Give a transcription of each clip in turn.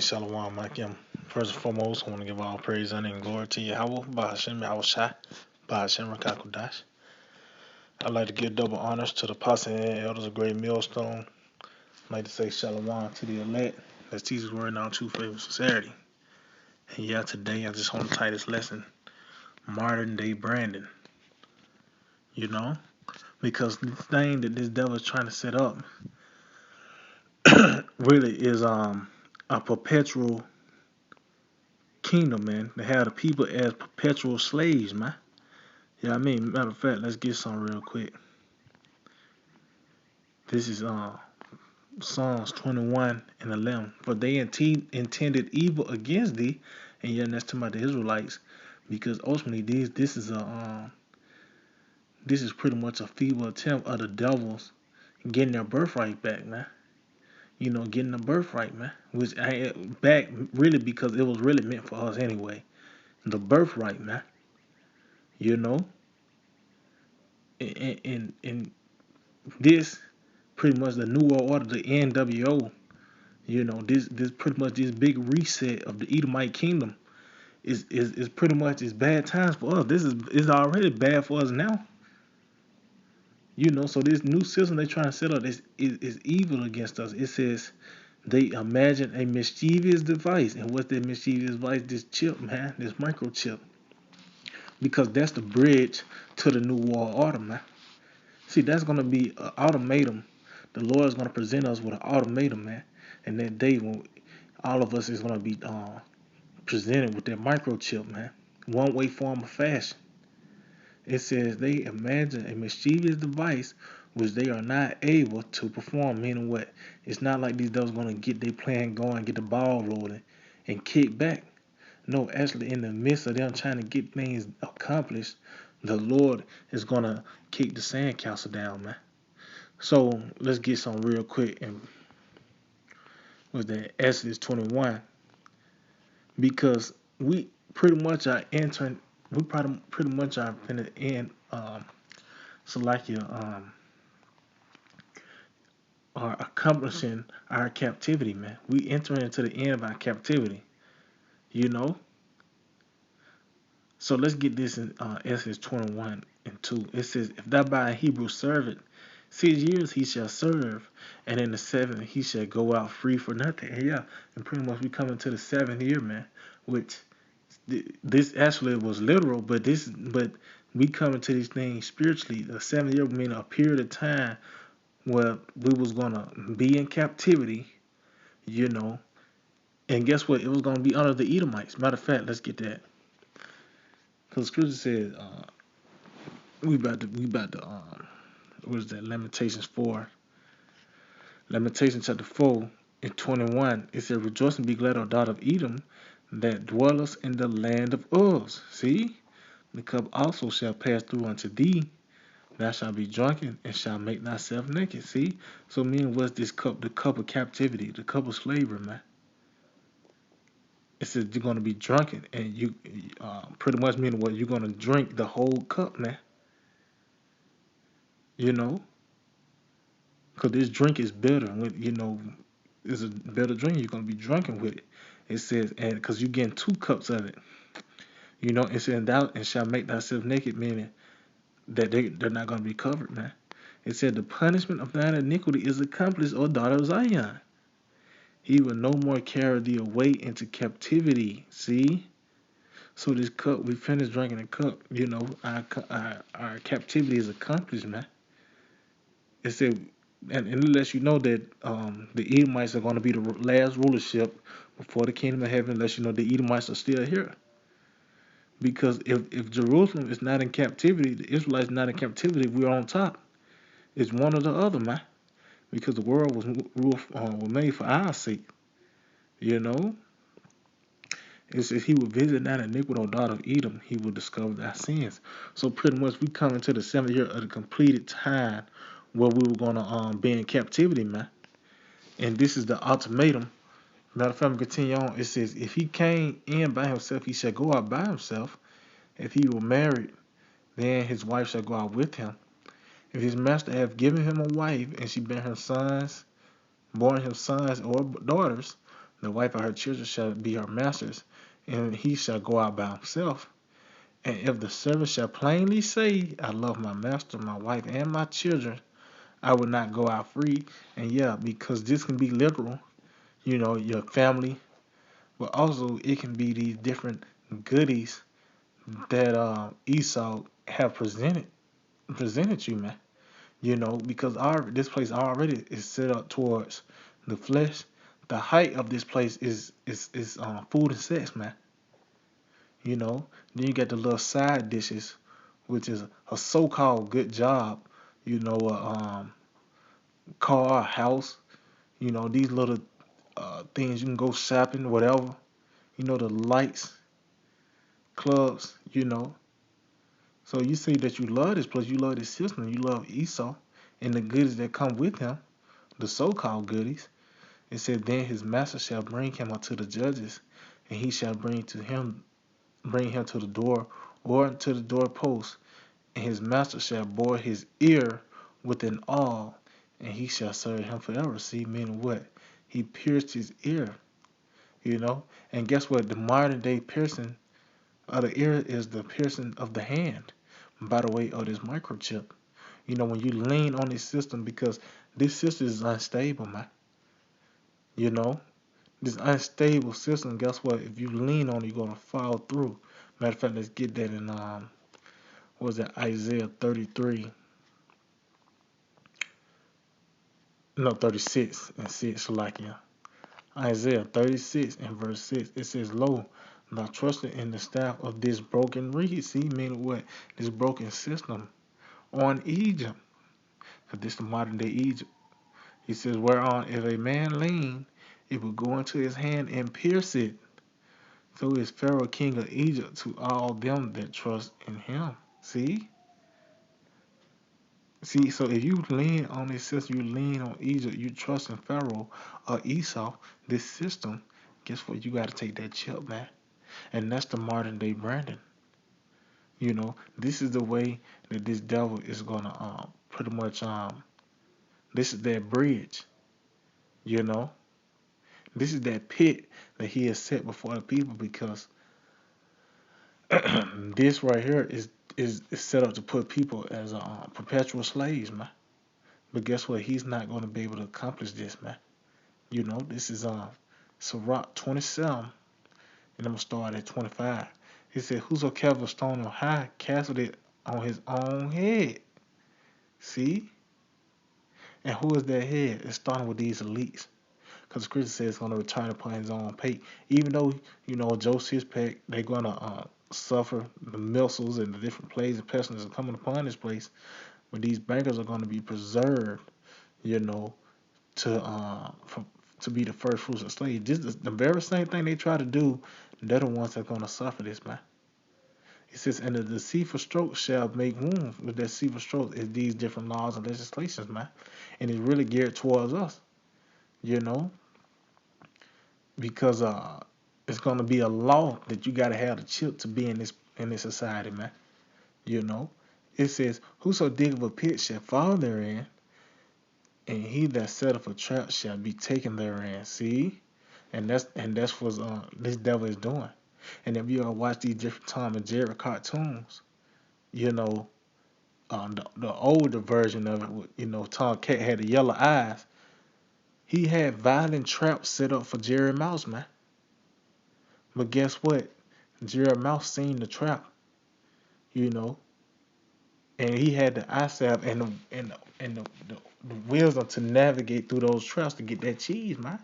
say Shalom, Makim. First and foremost, I want to give all praise, honor, and glory to Yahweh, Bahashem, Yahushai, Bahashem, Rakakudash. I'd like to give double honors to the apostle and elders of Great Millstone. I'd like to say Shalom to the elect. Let's teach His word in our true faith and sincerity. And yeah, today I just want to title this lesson, Modern Day Branding. You know? Because the thing that this devil is trying to set up really is a perpetual kingdom, man. They have the people as perpetual slaves, man. Yeah, I mean, matter of fact, let's get some real quick. This is Psalms 21 and 11. For they intended evil against thee, and yeah, that's talking about the Israelites, because ultimately this is pretty much a feeble attempt of the devils getting their birthright back, man. You know, getting the birthright, man. Which I back really because it was really meant for us anyway. The birthright, man. You know, and this pretty much the New World Order, the NWO. You know, this pretty much this big reset of the Edomite kingdom is pretty much it's bad times for us. This is already bad for us now. You know, so this new system they trying to set up is evil against us. It says they imagine a mischievous device, and what's that mischievous device? This chip, man, this microchip, because that's the bridge to the new world order, man. See, that's gonna be an ultimatum. The Lord is gonna present us with an ultimatum, man, and that day when all of us is gonna be presented with that microchip, man, one way, form, or fashion. It says they imagine a mischievous device which they are not able to perform. Meaning what? It's not like these devils gonna get their plan going, get the ball rolling, and kick back. No, actually, in the midst of them trying to get things accomplished, the Lord is gonna kick the sandcastle down, man. So let's get some real quick and with the Exodus 21, because we pretty much are entering. We pretty much are in the end. Salakia are accomplishing our captivity, man. We entering into the end of our captivity. You know. So let's get this in Exodus 21 and 2. It says, "If thou buy a Hebrew servant, 6 years he shall serve, and in the seventh he shall go out free for nothing." And yeah, and pretty much we coming to the 7th year, man. Which this actually was literal, but we coming to these things spiritually. The 7th year mean a period of time where we was gonna be in captivity, you know. And guess what? It was gonna be under the Edomites. Matter of fact, let's get that. Because Scripture says, we about to what is that? Lamentations chapter 4 and 21. It says, "Rejoice and be glad, O daughter of Edom, that dwellest in the land of Uz." See, the cup also shall pass through unto thee. Thou shalt be drunken and shalt make thyself naked. See, so meaning what's this cup? The cup of captivity, the cup of slavery, man. It says you're gonna be drunken, and you pretty much meaning what you're gonna drink the whole cup, man. You know, because this drink is better. You know, it's a better drink. You're gonna be drunken with it. It says, and because you're getting 2 cups of it. You know, it says, "Thou and shall make thyself naked," meaning that they're not gonna be covered, man. It said, "The punishment of thine iniquity is accomplished, O daughter of Zion. He will no more carry thee away into captivity." See. So this cup, we finished drinking the cup. You know, our captivity is accomplished, man. It said, and it lets you know that the Edomites are going to be the last rulership before the kingdom of heaven. Lets you know the Edomites are still here. Because if Jerusalem is not in captivity, the Israelites not in captivity, we're on top. It's one or the other, man. Because the world was made for our sake. You know. It says he will visit that iniquity, O daughter of Edom. He will discover thy sins. So pretty much we come into the 7th year of the completed time where we were gonna be in captivity, man. And this is the ultimatum. Matter of fact, we continue on. It says, "If he came in by himself, he shall go out by himself. If he were married, then his wife shall go out with him. If his master have given him a wife, and she bear him sons, born him sons or daughters, The wife of her children shall be her master's, and he shall go out by himself. And if the servant shall plainly say, I love my master, my wife, and my children, I would not go out free. And yeah, because this can be literal, your family, but also it can be these different goodies that Esau have presented you, man. Because this place already is set up towards the flesh. The height of this place is food and sex, man. Then you got the little side dishes, which is a so-called good job. Car, house. These little things you can go shopping, whatever. The lights, clubs. So you say that you love this place, you love this system, you love Esau, and the goodies that come with him, the so-called goodies. It said, then his master shall bring him unto the judges, and he shall bring him to the door or to the doorpost, and his master shall bore his ear with an awl, and he shall serve him forever. See, meaning what? He pierced his ear, And guess what? The modern day piercing of the ear is the piercing of the hand by the way of this microchip. When you lean on this system, because this system is unstable, man. You know, this unstable system, guess what? If you lean on it, you're gonna fall through. Matter of fact, let's get that in what was that, Isaiah 33, no, 36 and 6, like, yeah. Isaiah 36 and verse 6, it says, Lo, thou trusted in the staff of this broken reed. See, meaning what? This broken system on Egypt. Because this is the modern day Egypt. He says, whereon if a man lean, it will go into his hand and pierce it. So is Pharaoh king of Egypt to all them that trust in him. See? So if you lean on this system, you lean on Egypt, you trust in Pharaoh or Esau, this system, guess what? You got to take that chip, man. And that's the modern day Brandon. This is the way that this devil is going to pretty much, this is that bridge, you know? This is that pit that he has set before the people, because this right here is set up to put people as perpetual slaves, man. But guess what? He's not going to be able to accomplish this, man. This is Sirach 27, and I'm going to start at 25. He said, whoso cast a stone on high, cast it on his own head. See? And who is that head? It's starting with these elites. Because Scripture says it's going to return upon his own pay. Even though, Joe Sixpack, they're going to suffer the missiles and the different plagues and pestilences coming upon this place. But these bankers are going to be preserved, to be the first fruits of slaves. This is the very same thing they try to do. They're the ones that are going to suffer this, man. It says, and the deceitful stroke shall make wounds. With that deceitful stroke is these different laws and legislations, man. And it's really geared towards us, because it's going to be a law that you got to have the chip to be in this society, man. It says, whoso diggeth a pit shall fall therein, and he that setteth a trap shall be taken therein. See, and that's what this devil is doing. And if you ever watch these different Tom and Jerry cartoons, the older version of it, Tom Cat had the yellow eyes. He had violent traps set up for Jerry Mouse, man. But guess what? Jerry Mouse seen the trap, and he had the eyesight and the wisdom to navigate through those traps to get that cheese, man.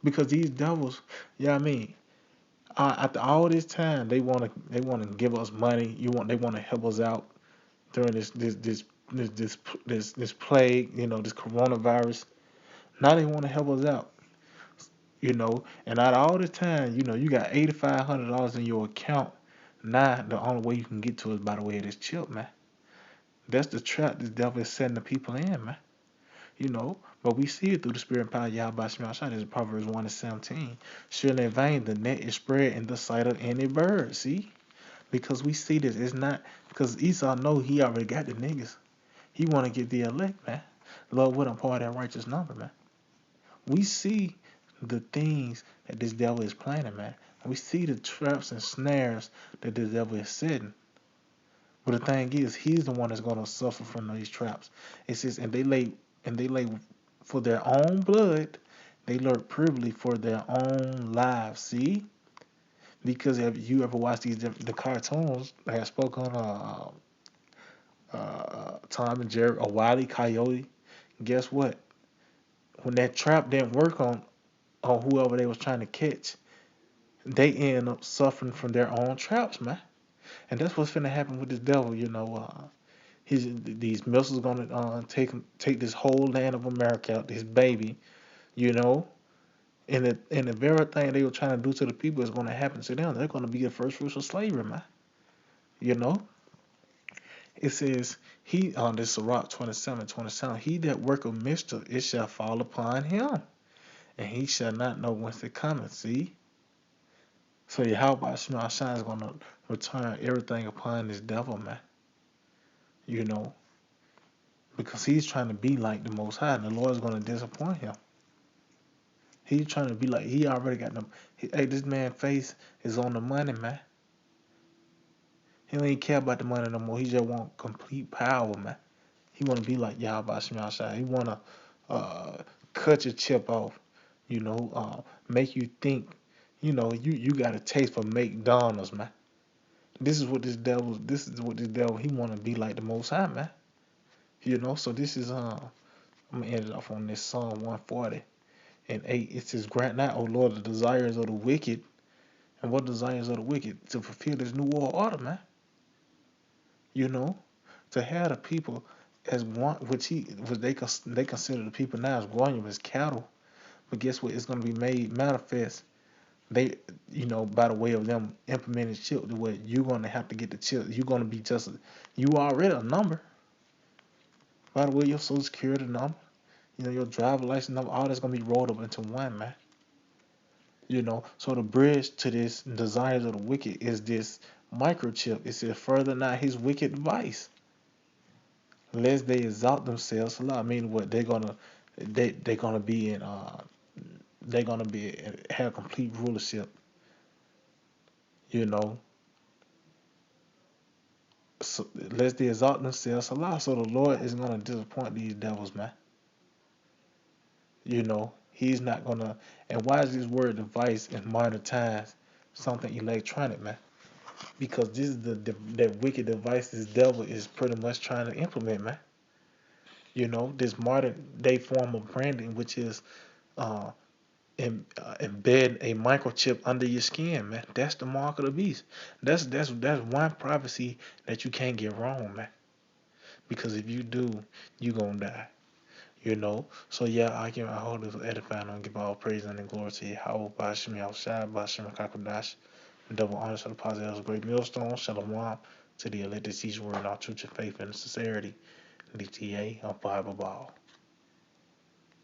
Because these devils, I mean, after all this time, they want to give us money. They want to help us out during this plague, this coronavirus. Now they want to help us out, And out of all this time, you got $8,500 in your account. Now the only way you can get to it is by the way of this chip, man. That's the trap this devil is setting the people in, man. But we see it through the spirit and power of Yahweh Shema Shai. There's Proverbs 1 and 17. Surely in vain the net is spread in the sight of any bird. See? Because we see this. It's not because Esau know he already got the niggas. He want to get the elect, man. Lord, what I'm part of that righteous number, man. We see the things that this devil is planning, man. We see the traps and snares that the devil is setting. But the thing is, he's the one that's gonna suffer from these traps. It says, and they lay for their own blood, they lurk privily for their own lives. See, because have you ever watched the cartoons that have spoken Tom and Jerry or Wile E. Coyote? Guess what? When that trap didn't work on whoever they was trying to catch, they end up suffering from their own traps, man. And that's what's finna happen with this devil, these missiles gonna take this whole land of America out, this baby, you know, and the very thing they were trying to do to the people is gonna happen to them. They're gonna be the first fruits of slavery, man. You know, it says he on this Sirach 27:27. He that worketh mischief, it shall fall upon him, and he shall not know whence it cometh. See, so Yahweh Shema Shai is gonna return everything upon this devil, man. You know, because he's trying to be like the Most High, and the Lord is gonna disappoint him. He's trying to be like he already got them. Hey, this man face is on the money, man. He don't even care about the money no more. He just want complete power, man. He want to be like Yahweh Shema Shai. He want to cut your chip off, make you think, you got a taste for McDonald's, man. This is what this devil, he want to be like the Most High, man. So this is, I'm going to end it off on this Psalm 140:8. It says, grant not, O Lord, the desires of the wicked. And what desires of the wicked? To fulfill this new world order, man. You know, to have the people as one, which they consider the people now as one as cattle. But guess what? It's going to be made manifest. They, by the way of them implementing chip, the way you're going to have to get the chip. You're going to be you already a number. By the way, your social security number, your driver license number, all that's going to be rolled up into one, man. So the bridge to this desires of the wicked is this microchip. It says, further not his wicked device, lest they exalt themselves a lot. I mean, what they're gonna be in they're gonna be have complete rulership. You know, so lest they exalt themselves a lot. So the Lord is gonna disappoint these devils, man. He's not gonna. And why is this word device in modern times something electronic, man? Because this is that wicked device this devil is pretty much trying to implement, man. This modern day form of branding, which is uh, embed a microchip under your skin, man. That's the mark of the beast. That's one prophecy that you can't get wrong, man. Because if you do, you gonna die. So yeah, I hold this edifying and give all praise and glory to Yahweh, Bashim Yahushai, Bashim Kakadash, double honor to the positive great millstone, Shalom to the elected teacher word, our truth and faith and sincerity, DTA on Bible Ball.